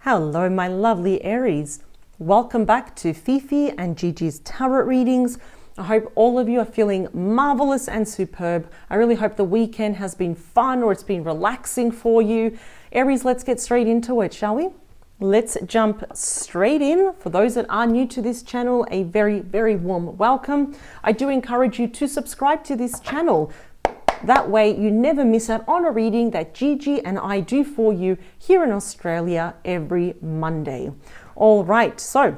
Hello, my lovely Aries. Welcome back to Fifi and Gigi's tarot readings. I hope all of you are feeling marvelous and superb. I really hope the weekend has been fun or it's been relaxing for you. Aries, let's get straight into it, shall we? Let's jump straight in. For those that are new to this channel, a very, very warm welcome. I do encourage you to subscribe to this channel. That way you never miss out on a reading that Gigi and I do for you here in Australia every Monday. All right, so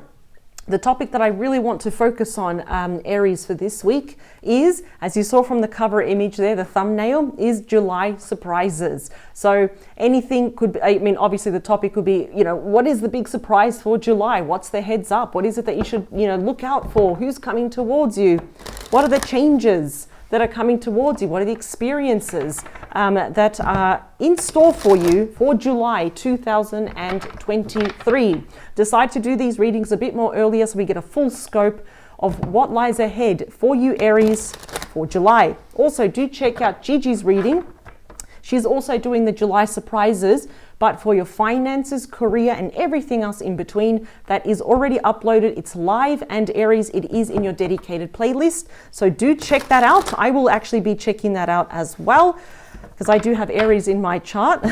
the topic that I really want to focus on, Aries, for this week is, as you saw from the cover image there, the thumbnail, is July surprises. So anything could be, I mean, obviously the topic could be, what is the big surprise for July? What's the heads up? What is it that you should, look out for? Who's coming towards you? What are the changes that are coming towards you? What are the experiences that are in store for you for July 2023? Decide to do these readings a bit more earlier so we get a full scope of what lies ahead for you, Aries, for July. Also, do check out Gigi's reading. She's also doing the July surprises, but for your finances, career, and everything else in between, that is already uploaded. It's live, and Aries, it is in your dedicated playlist. So do check that out. I will actually be checking that out as well, because I do have Aries in my chart.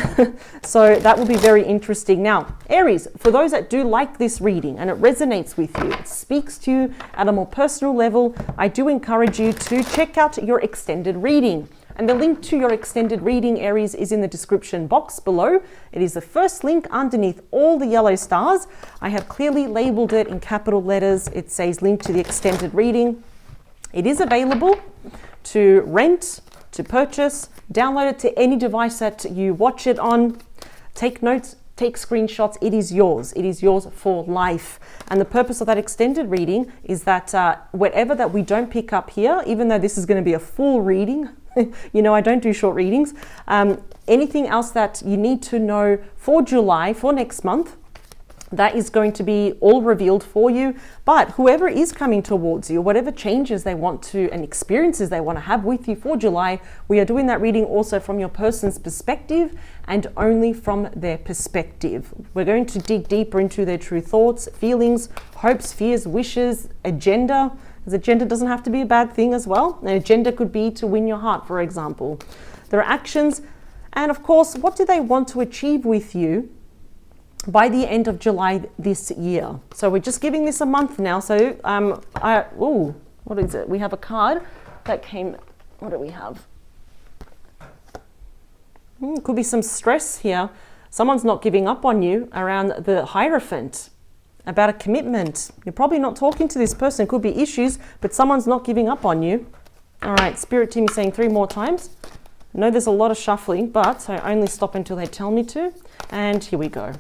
So that will be very interesting. Now, Aries, for those that do like this reading and it resonates with you, it speaks to you at a more personal level, I do encourage you to check out your extended reading. And the link to your extended reading, Aries, is in the description box below. It is the first link underneath all the yellow stars. I have clearly labeled it in capital letters. It says link to the extended reading. It is available to rent, to purchase, download it to any device that you watch it on. Take notes, take screenshots. It is yours. It is yours for life. And the purpose of that extended reading is that whatever that we don't pick up here, even though this is going to be a full reading, I don't do short readings. Anything else that you need to know for July, for next month, that is going to be all revealed for you. But whoever is coming towards you, whatever changes they want to and experiences they want to have with you for July, we are doing that reading also from your person's perspective and only from their perspective. We're going to dig deeper into their true thoughts, feelings, hopes, fears, wishes, agenda. Because agenda doesn't have to be a bad thing as well. An agenda could be to win your heart, for example. Their actions, and of course, what do they want to achieve with you by the end of July this year? So we're just giving this a month now. So, what is it? We have a card that came, what do we have? Could be some stress here. Someone's not giving up on you around the Hierophant. About a commitment. You're probably not talking to this person. It could be issues, but someone's not giving up on you. All right, Spirit Team is saying 3 more times. I know there's a lot of shuffling, but I only stop until they tell me to. And here we go.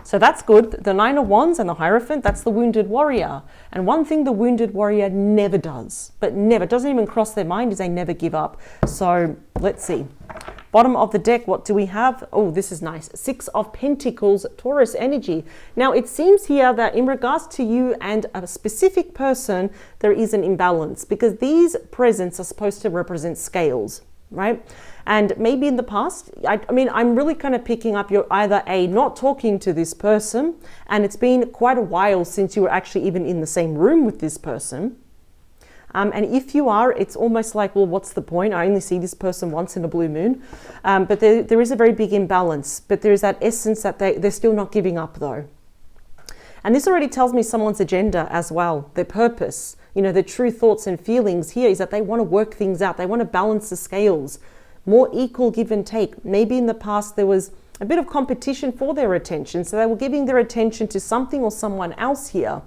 So that's good. The 9 of Wands and the Hierophant, that's the wounded warrior. And one thing the wounded warrior never does, but never, doesn't even cross their mind, is they never give up. So let's see. Bottom of the deck, what do we have? Oh, this is nice. 6 of Pentacles, Taurus energy. Now, it seems here that in regards to you and a specific person, there is an imbalance because these presents are supposed to represent scales, right? And maybe in the past, I'm really kind of picking up you're either not talking to this person, and it's been quite a while since you were actually even in the same room with this person. And if you are, it's almost like, well, what's the point? I only see this person once in a blue moon. But there is a very big imbalance. But there is that essence that they're still not giving up, though. And this already tells me someone's agenda as well, their purpose. Their true thoughts and feelings here is that they want to work things out. They want to balance the scales. More equal give and take. Maybe in the past there was a bit of competition for their attention. So they were giving their attention to something or someone else here.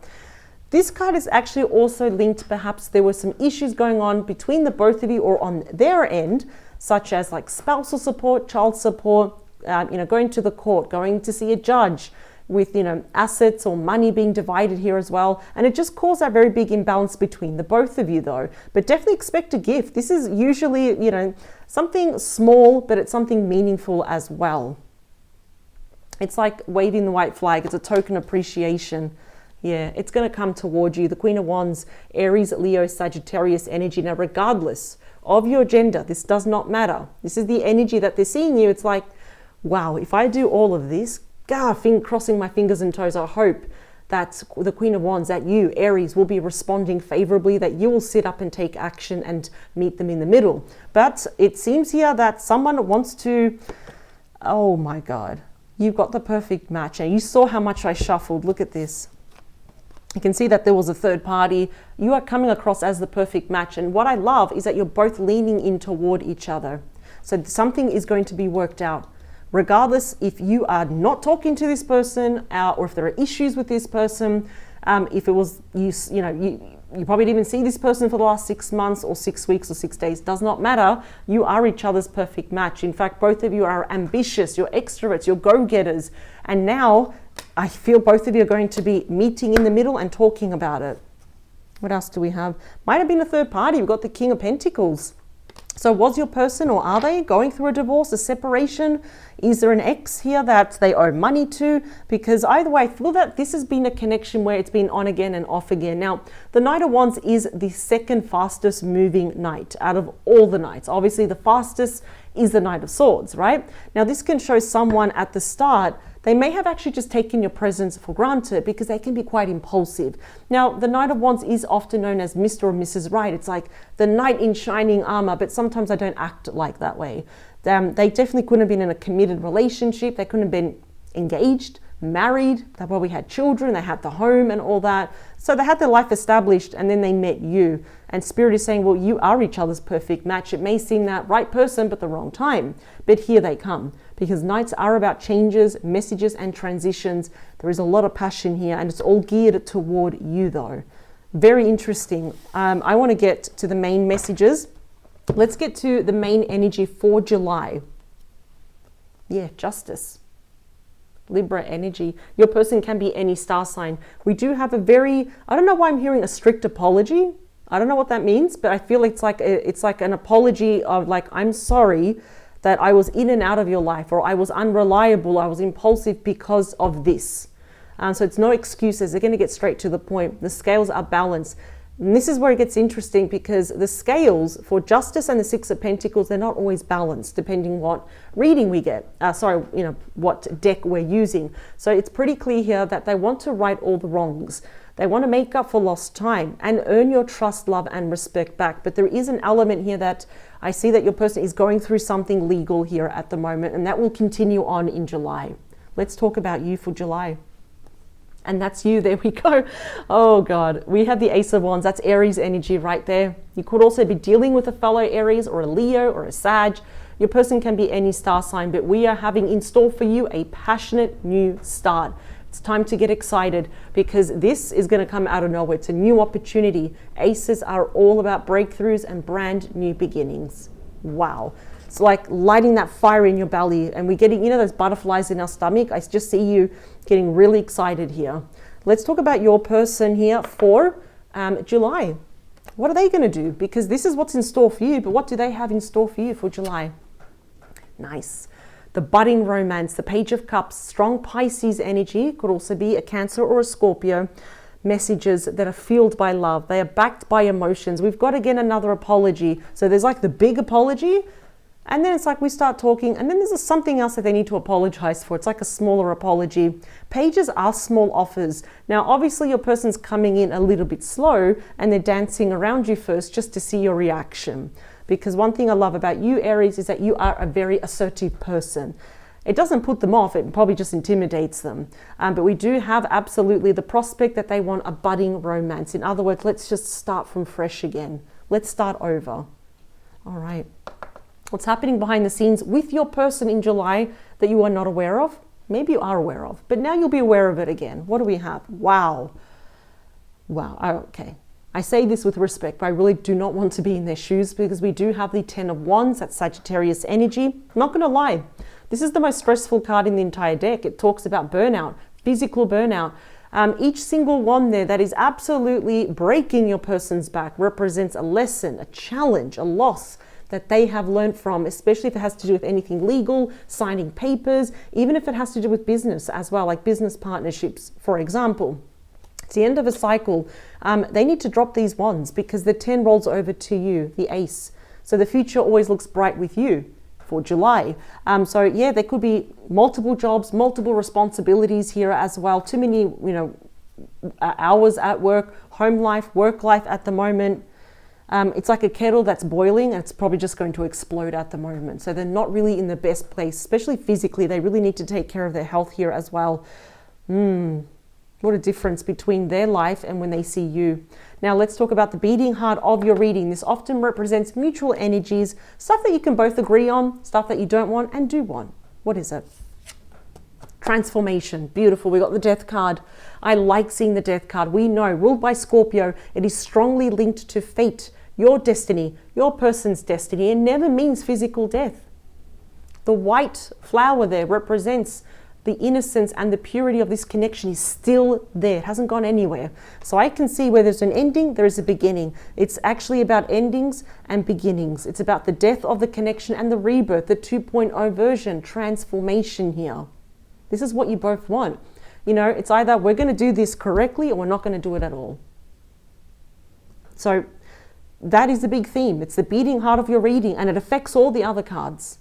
This card is actually also linked, perhaps there were some issues going on between the both of you or on their end, such as like spousal support, child support, going to the court, going to see a judge with, assets or money being divided here as well. And it just caused that very big imbalance between the both of you though. But definitely expect a gift. This is usually, something small, but it's something meaningful as well. It's like waving the white flag. It's a token of appreciation. Yeah, it's going to come toward you. The Queen of Wands, Aries, Leo, Sagittarius energy. Now, regardless of your gender, this does not matter. This is the energy that they're seeing you. It's like, wow, if I do all of this, crossing my fingers and toes, I hope that the Queen of Wands, that you, Aries, will be responding favorably, that you will sit up and take action and meet them in the middle. But it seems here that someone wants to, oh my God, you've got the perfect match. And you saw how much I shuffled. Look at this. You can see that there was a third party. You are coming across as the perfect match. And what I love is that you're both leaning in toward each other. So something is going to be worked out. Regardless if you are not talking to this person or if there are issues with this person, if it was, you probably didn't even see this person for the last 6 months or 6 weeks or 6 days, does not matter. You are each other's perfect match. In fact, both of you are ambitious, you're extroverts, you're go-getters. And now I feel both of you are going to be meeting in the middle and talking about it. What else do we have? Might have been a third party. We've got the King of Pentacles. So was your person, or are they going through a divorce, a separation? Is there an ex here that they owe money to? Because either way, I feel that this has been a connection where it's been on again and off again. Now, the Knight of Wands is the second fastest moving knight out of all the knights. Obviously, the fastest is the Knight of Swords, right? Now, this can show someone at the start, they may have actually just taken your presence for granted because they can be quite impulsive. Now, the Knight of Wands is often known as Mr. or Mrs. Right. It's like the knight in shining armor, but sometimes I don't act like that way. They definitely couldn't have been in a committed relationship. They couldn't have been engaged, married. They probably had children. They had the home and all that. So they had their life established and then they met you. And Spirit is saying, well, you are each other's perfect match. It may seem that right person, but the wrong time. But here they come. Because nights are about changes, messages, and transitions. There is a lot of passion here, and it's all geared toward you, though. Very interesting. I want to get to the main messages. Let's get to the main energy for July. Yeah, justice. Libra energy. Your person can be any star sign. We do have a very, I don't know why I'm hearing a strict apology. I don't know what that means, but I feel it's like an apology of like, I'm sorry that I was in and out of your life, or I was unreliable, I was impulsive because of this. So it's no excuses. They're going to get straight to the point. The scales are balanced. And this is where it gets interesting, because the scales for Justice and the Six of Pentacles, they're not always balanced depending what reading we get. What deck we're using. So it's pretty clear here that they want to right all the wrongs. They want to make up for lost time and earn your trust, love, and respect back. But there is an element here that I see that your person is going through something legal here at the moment, and that will continue on in July. Let's talk about you for July. And that's you. There we go. Oh God, we have the Ace of Wands. That's Aries energy right there. You could also be dealing with a fellow Aries or a Leo or a Sag. Your person can be any star sign, but we are having in store for you a passionate new start. It's time to get excited, because this is going to come out of nowhere. It's a new opportunity. Aces are all about breakthroughs and brand new beginnings. Wow. It's like lighting that fire in your belly, and we're getting, those butterflies in our stomach. I just see you getting really excited here. Let's talk about your person here for July. What are they going to do? Because this is what's in store for you, but what do they have in store for you for July? Nice. The budding romance, the Page of Cups, strong Pisces energy, could also be a Cancer or a Scorpio. Messages that are fueled by love. They are backed by emotions. We've got, again, another apology. So there's like the big apology, and then it's like we start talking, and then there's something else that they need to apologize for. It's like a smaller apology. Pages are small offers. Now, obviously, your person's coming in a little bit slow, and they're dancing around you first just to see your reaction. Because one thing I love about you, Aries, is that you are a very assertive person. It doesn't put them off, it probably just intimidates them. But we do have absolutely the prospect that they want a budding romance. In other words, let's just start from fresh again. Let's start over. All right. What's happening behind the scenes with your person in July that you are not aware of? Maybe you are aware of, but now you'll be aware of it again. What do we have? Wow. Wow. Okay. I say this with respect, but I really do not want to be in their shoes, because we do have the Ten of Wands, that's Sagittarius energy. I'm not going to lie. This is the most stressful card in the entire deck. It talks about burnout, physical burnout. Each single one there that is absolutely breaking your person's back represents a lesson, a challenge, a loss that they have learned from, especially if it has to do with anything legal, signing papers, even if it has to do with business as well, like business partnerships, for example. It's the end of a cycle. They need to drop these wands, because the 10 rolls over to you, the ace. So the future always looks bright with you. for July. So yeah, there could be multiple jobs, multiple responsibilities here as well. Too many, hours at work, home life, work life at the moment. It's like a kettle that's boiling and it's probably just going to explode at the moment. So they're not really in the best place, especially physically. They really need to take care of their health here as well. What a difference between their life and when they see you. Now let's talk about the beating heart of your reading. This often represents mutual energies, stuff that you can both agree on, stuff that you don't want and do want. What is it? Transformation. Beautiful. We got the Death card. I like seeing the Death card. We know, ruled by Scorpio, it is strongly linked to fate, your destiny, your person's destiny. It never means physical death. The white flower there represents the innocence and the purity of this connection is still there. It hasn't gone anywhere. So I can see where there's an ending, there is a beginning. It's actually about endings and beginnings. It's about the death of the connection and the rebirth, the 2.0 version, transformation here. This is what you both want. It's either we're going to do this correctly or we're not going to do it at all. So that is the big theme. It's the beating heart of your reading and it affects all the other cards.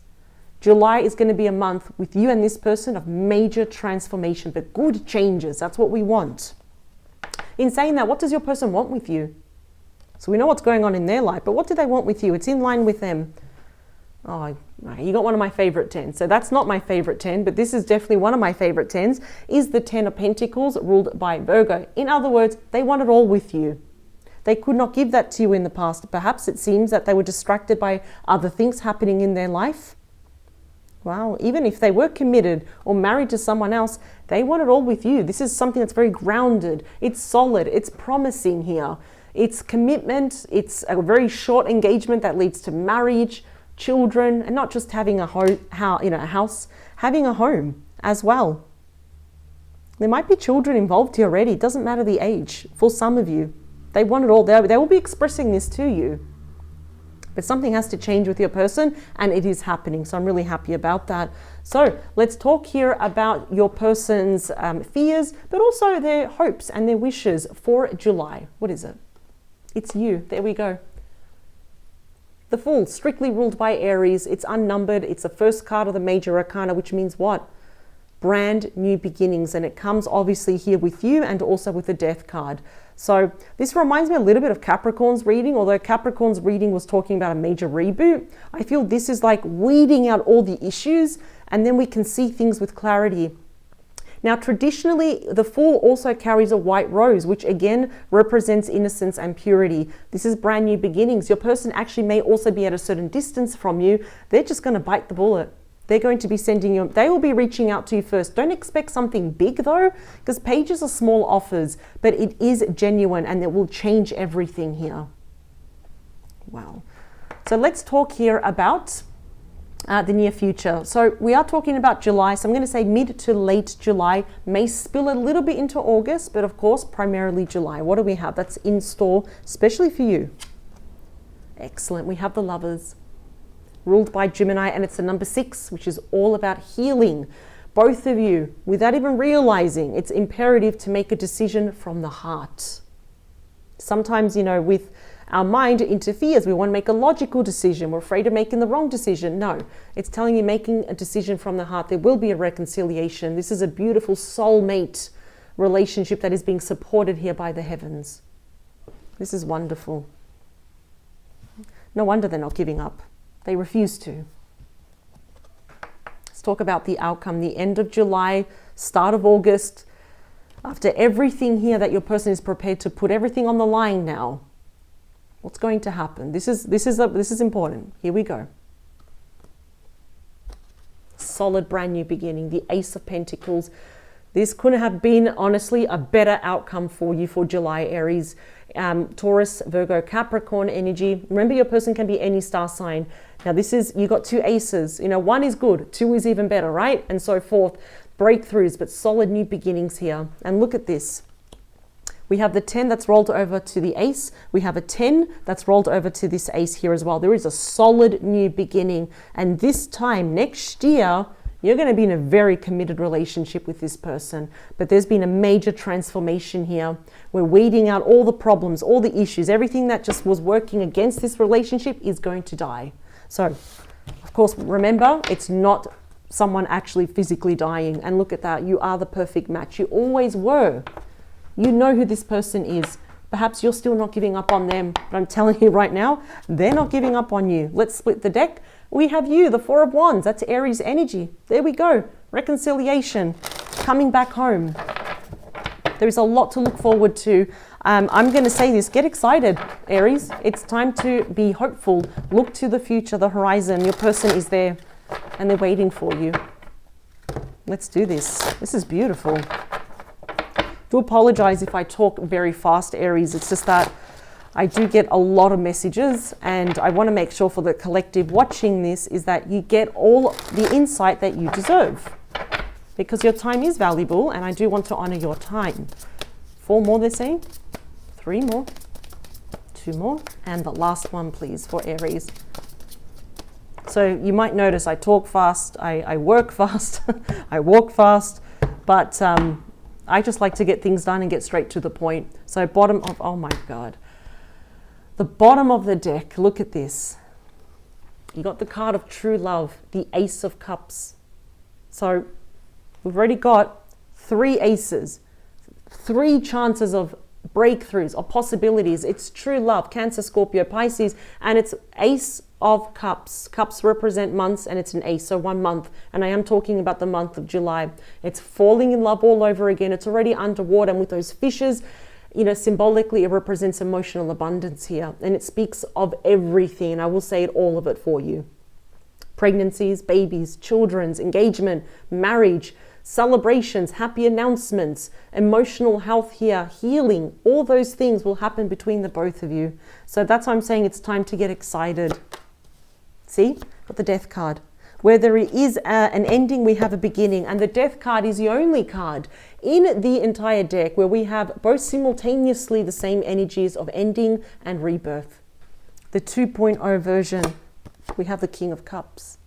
July is going to be a month with you and this person of major transformation, but good changes. That's what we want. In saying that, what does your person want with you? So we know what's going on in their life, but what do they want with you? It's in line with them. Oh, you got one of my favorite 10s. So that's not my favorite 10, but this is definitely one of my favorite 10s, is the 10 of Pentacles ruled by Virgo. In other words, they want it all with you. They could not give that to you in the past. Perhaps it seems that they were distracted by other things happening in their life. Wow, even if they were committed or married to someone else, they want it all with you. This is something that's very grounded. It's solid. It's promising here. It's commitment. It's a very short engagement that leads to marriage, children, and not just having a house, having a home as well. There might be children involved here already. It doesn't matter the age. For some of you, they want it all. They will be expressing this to you. But something has to change with your person and it is happening. So I'm really happy about that. So let's talk here about your person's fears, but also their hopes and their wishes for July. What is it? It's you. There we go. The Fool, strictly ruled by Aries. It's unnumbered. It's the first card of the major arcana, which means what? Brand new beginnings. And it comes obviously here with you and also with the Death card. So this reminds me a little bit of Capricorn's reading, although Capricorn's reading was talking about a major reboot. I feel this is like weeding out all the issues and then we can see things with clarity. Now, traditionally, the Fool also carries a white rose, which again represents innocence and purity. This is brand new beginnings. Your person actually may also be at a certain distance from you. They're just going to bite the bullet. They're going to be sending you, they will be reaching out to you first. Don't expect something big though, because pages are small offers, but it is genuine and it will change everything here. Wow. So let's talk here about the near future. So we are talking about July. So I'm going to say mid to late July, may spill a little bit into August, but of course, primarily July. What do we have that's in store, especially for you? Excellent. We have the Lovers, ruled by Gemini, and it's the number 6, which is all about healing. Both of you, without even realizing, it's imperative to make a decision from the heart. Sometimes, with our mind, it interferes. We want to make a logical decision. We're afraid of making the wrong decision. No, it's telling you making a decision from the heart. There will be a reconciliation. This is a beautiful soulmate relationship that is being supported here by the heavens. This is wonderful. No wonder they're not giving up. They refuse to. Let's talk about the outcome, the end of July, start of August. After everything here that your person is prepared to put everything on the line now, what's going to happen? This is important. Here we go. Solid brand new beginning, the Ace of Pentacles. This couldn't have been, honestly, a better outcome for you for July, Aries. Taurus, Virgo, Capricorn energy. Remember, your person can be any star sign. Now you got 2 aces. 1 is good, 2 is even better, right? And so forth. Breakthroughs, but solid new beginnings here. And look at this. We have the 10 that's rolled over to the ace. We have a 10 that's rolled over to this ace here as well. There is a solid new beginning. And this time next year, you're going to be in a very committed relationship with this person. But there's been a major transformation here. We're weeding out all the problems, all the issues. Everything that just was working against this relationship is going to die. So Of course, remember, it's not someone actually physically dying. And look at that. You are the perfect match. You always were. You know who this person is. Perhaps you're still not giving up on them, but I'm telling you right now, they're not giving up on you. Let's split the deck. We have you, the Four of Wands. That's Aries energy. There we go. Reconciliation. Coming back home. There is a lot to look forward to. I'm going to say this. Get excited, Aries. It's time to be hopeful. Look to the future, the horizon. Your person is there and they're waiting for you. Let's do this. This is beautiful. Do apologize if I talk very fast, Aries. It's just that I do get a lot of messages, and I want to make sure for the collective watching this is that you get all the insight that you deserve, because your time is valuable and I do want to honor your time. 4 more, they're saying. 3 more. 2 more. And the last one, please, for Aries. So you might notice I talk fast, I work fast, I walk fast, but I just like to get things done and get straight to the point. So bottom of, oh my God. The bottom of the deck, look at this. You got the card of true love, the Ace of Cups. So we've already got 3 aces, 3 chances of breakthroughs or possibilities. It's true love, Cancer, Scorpio, Pisces, and it's Ace of Cups. Cups represent months, and it's an ace, so 1 month. And I am talking about the month of July. It's falling in love all over again. It's already underwater, and with those fishes, you know, symbolically, it represents emotional abundance here. And it speaks of everything. And I will say it, all of it for you. Pregnancies, babies, children's, engagement, marriage, celebrations, happy announcements, emotional health here, healing, all those things will happen between the both of you. So that's why I'm saying it's time to get excited. See, got the Death card. Where there is an ending, we have a beginning. And the Death card is the only card in the entire deck where we have both simultaneously the same energies of ending and rebirth. The 2.0 version, we have the King of Cups.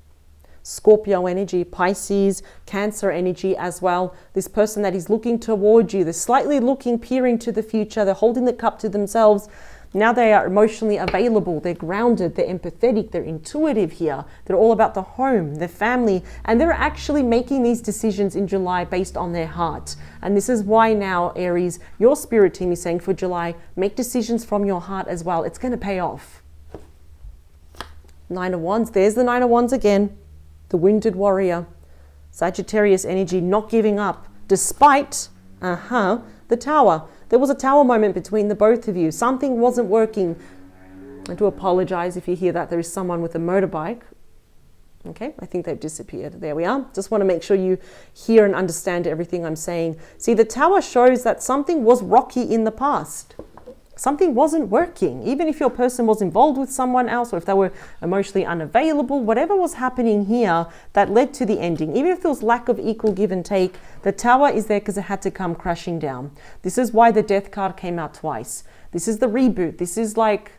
Scorpio energy, Pisces, Cancer energy as well. This person that is looking towards you, they're slightly looking, peering to the future. They're holding the cup to themselves. Now they are emotionally available. They're grounded. They're empathetic. They're intuitive here. They're all about the home, their family. And they're actually making these decisions in July based on their heart. And this is why now, Aries, your spirit team is saying for July, make decisions from your heart as well. It's going to pay off. 9 of Wands. There's the 9 of Wands again. The wounded warrior. Sagittarius energy, not giving up despite the Tower. There was a Tower moment between the both of you. Something wasn't working. I do apologize if you hear that. There is someone with a motorbike. Okay, I think they've disappeared. There we are. Just want to make sure you hear and understand everything I'm saying. See, the Tower shows that something was rocky in the past. Something wasn't working. Even if your person was involved with someone else, or if they were emotionally unavailable, whatever was happening here that led to the ending, even if there was lack of equal give and take, the Tower is there because it had to come crashing down. This is why the Death card came out twice. This is the reboot. This is like,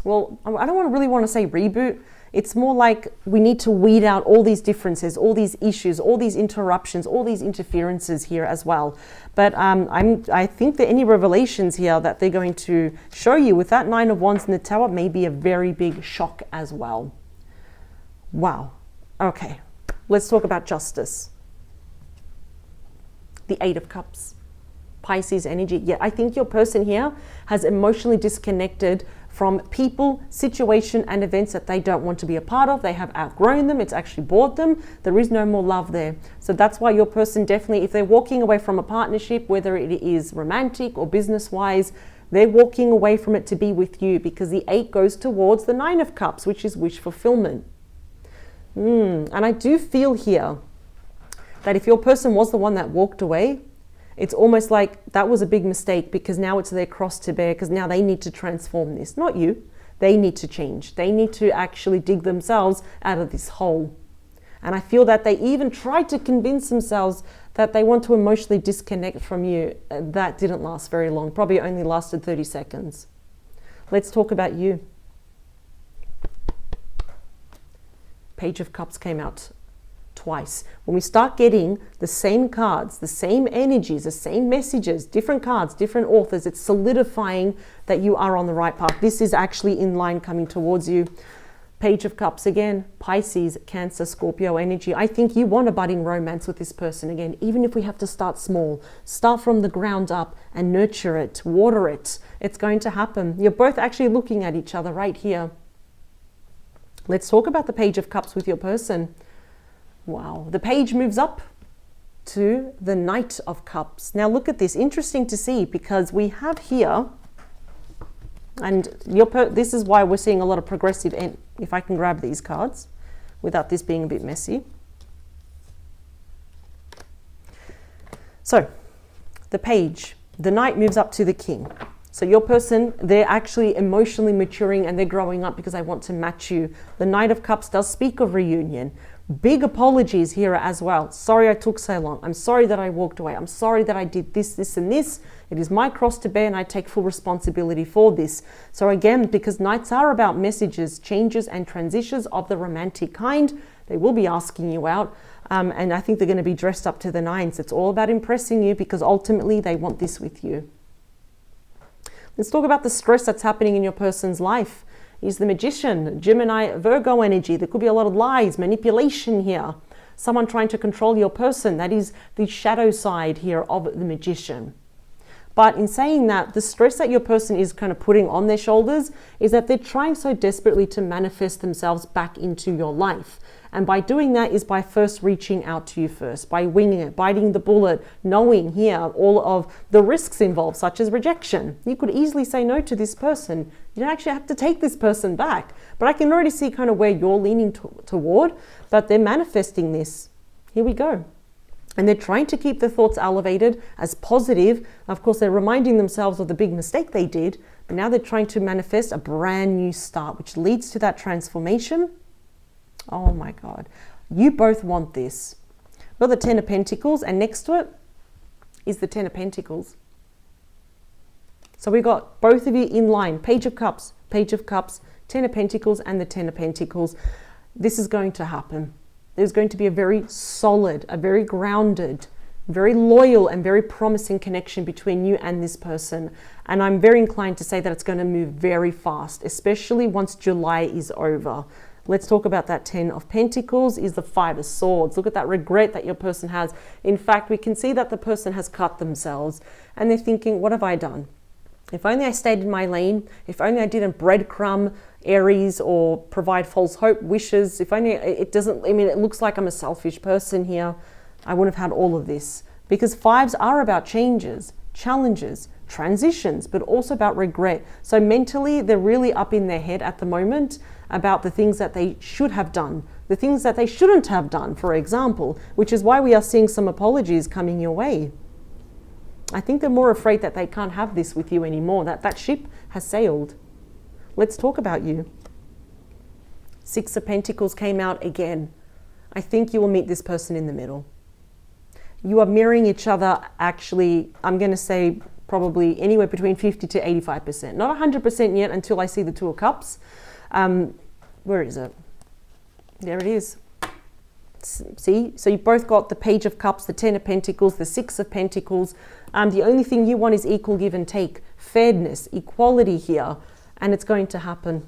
well, I don't really want to say reboot. It's more like we need to weed out all these differences, all these issues, all these interruptions, all these interferences here as well. But I think that any revelations here that they're going to show you with that 9 of Wands in the Tower may be a very big shock as well. Wow. Okay, let's talk about justice. The 8 of Cups. Pisces energy. Yeah, I think your person here has emotionally disconnected from people, situation, and events that they don't want to be a part of. They have outgrown them. It's actually bored them. There is no more love there. So that's why your person definitely, if they're walking away from a partnership, whether it is romantic or business-wise, they're walking away from it to be with you, because the 8 goes towards the 9 of Cups, which is wish fulfillment. And I do feel here that if your person was the one that walked away, it's almost like that was a big mistake, because now it's their cross to bear, because now they need to transform this, not you. They need to change. They need to actually dig themselves out of this hole. And I feel that they even tried to convince themselves that they want to emotionally disconnect from you. That didn't last very long, probably only lasted 30 seconds. Let's talk about you. Page of Cups came out twice. When we start getting the same cards, the same energies, the same messages, different cards, different authors, it's solidifying that you are on the right path. This is actually in line coming towards you. Page of Cups again, Pisces, Cancer, Scorpio energy. I think you want a budding romance with this person again, even if we have to start small. Start from the ground up and nurture it, water it. It's going to happen. You're both actually looking at each other right here. Let's talk about the Page of Cups with your person. Wow, the page moves up to the Knight of Cups. Now look at this, interesting to see, because we have here, and this is why we're seeing a lot of progressive, and if I can grab these cards without this being a bit messy. So the page, the Knight moves up to the King. So your person, they're actually emotionally maturing and they're growing up because they want to match you. The Knight of Cups does speak of reunion. Big apologies here as well. Sorry I took so long. I'm sorry that I walked away. I'm sorry that I did this, this, and this. It is my cross to bear and I take full responsibility for this. So again, because Knights are about messages, changes, and transitions of the romantic kind, they will be asking you out. And I think they're going to be dressed up to the nines. It's all about impressing you because ultimately they want this with you. Let's talk about the stress that's happening in your person's life. He's the Magician, Gemini, Virgo energy. There could be a lot of lies, manipulation here. Someone trying to control your person. That is the shadow side here of the Magician. But in saying that, the stress that your person is kind of putting on their shoulders is that they're trying so desperately to manifest themselves back into your life. And by doing that is by first reaching out to you first, by winging it, biting the bullet, knowing here all of the risks involved, such as rejection. You could easily say no to this person. You don't actually have to take this person back. But I can already see kind of where you're leaning toward, but they're manifesting this. Here we go. And they're trying to keep their thoughts elevated as positive. Of course, they're reminding themselves of the big mistake they did, but now they're trying to manifest a brand new start, which leads to that transformation. Oh my God, you both want this. Well, the Ten of Pentacles, and next to it is the Ten of Pentacles. So we got both of you in line, Page of Cups, Ten of Pentacles, and the Ten of Pentacles. This is going to happen. There's going to be a very solid, a very grounded, very loyal and very promising connection between you and this person. And I'm very inclined to say that it's going to move very fast, especially once July is over. Let's talk about that Ten of Pentacles is the Five of Swords. Look at that regret that your person has. In fact, we can see that the person has cut themselves and they're thinking, what have I done? If only I stayed in my lane, if only I didn't breadcrumb Aries or provide false hope, wishes, if only it doesn't, I mean, it looks like I'm a selfish person here. I wouldn't have had all of this, because fives are about changes, challenges, transitions, but also about regret. So mentally, they're really up in their head at the moment about the things that they should have done, the things that they shouldn't have done, for example, which is why we are seeing some apologies coming your way. I think they're more afraid that they can't have this with you anymore, that that ship has sailed. Let's talk about you. Six of Pentacles came out again. I think you will meet this person in the middle. You are mirroring each other, actually, I'm going to say probably anywhere between 50 to 85%. Not 100% yet until I see the Two of Cups. Where is it? There it is. See, so you both got the Page of Cups, the Ten of Pentacles, the Six of Pentacles. The only thing you want is equal give and take, fairness, equality here, and it's going to happen.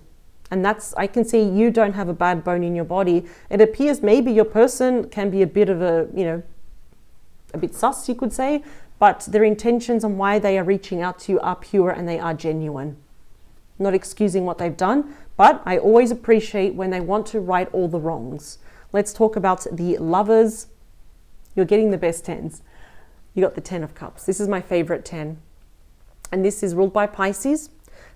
And that's, I can see you don't have a bad bone in your body. It appears maybe your person can be a bit of a, you know, a bit sus, you could say, but their intentions and why they are reaching out to you are pure and they are genuine. Not excusing what they've done, but I always appreciate when they want to right all the wrongs. Let's talk about the Lovers. You're getting the best tens. You got the Ten of Cups. This is my favorite 10. And this is ruled by Pisces.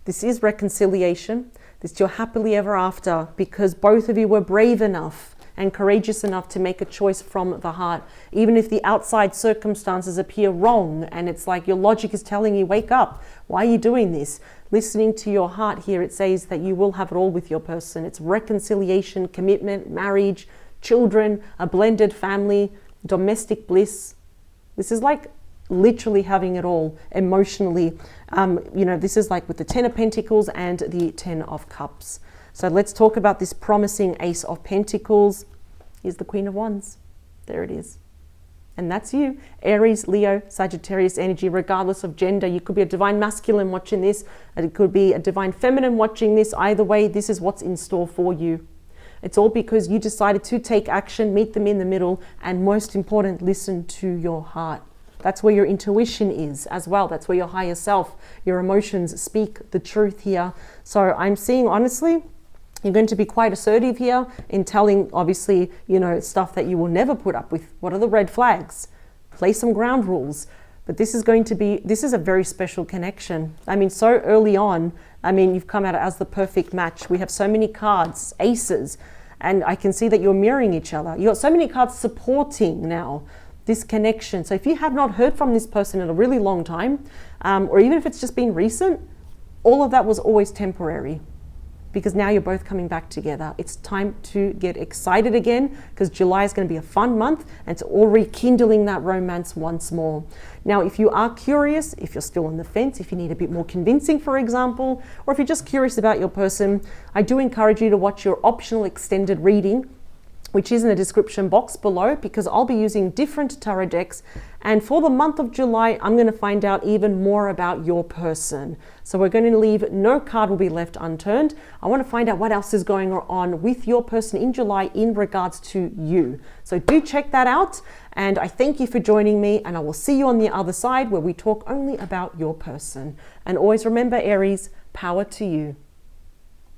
This is reconciliation. This is your happily ever after, because both of you were brave enough and courageous enough to make a choice from the heart. Even if the outside circumstances appear wrong and it's like your logic is telling you, wake up, why are you doing this? Listening to your heart here, it says that you will have it all with your person. It's reconciliation, commitment, marriage, children, a blended family, domestic bliss. This is like literally having it all emotionally. You know, this is like with the Ten of Pentacles and the Ten of Cups. So let's talk about this promising Ace of Pentacles. Here's the Queen of Wands. There it is. and that's you. Aries, Leo, Sagittarius energy, regardless of gender. You could be a divine masculine watching this, and it could be a divine feminine watching this. Either way, this is what's in store for you. It's all because you decided to take action, meet them in the middle, and most important, listen to your heart. That's where your intuition is as well. That's where your higher self, your emotions speak the truth here. So I'm seeing, honestly, you're going to be quite assertive here in telling, obviously, stuff that you will never put up with. What are the red flags? Play some ground rules. But this is a very special connection. I mean, so early on, you've come out as the perfect match. We have so many cards, aces, and I can see that you're mirroring each other. You've got so many cards supporting now this connection. So if you have not heard from this person in a really long time, or even if it's just been recent, all of that was always temporary, because now you're both coming back together. It's time to get excited again, because July is going to be a fun month, and it's all rekindling that romance once more. Now, if you are curious, if you're still on the fence, if you need a bit more convincing, for example, or if you're just curious about your person, I do encourage you to watch your optional extended reading, which is in the description box below, because I'll be using different tarot decks. And for the month of July, I'm going to find out even more about your person. So we're going to leave, no card will be left unturned. I want to find out what else is going on with your person in July in regards to you. So do check that out. And I thank you for joining me, and I will see you on the other side where we talk only about your person. And always remember, Aries, power to you.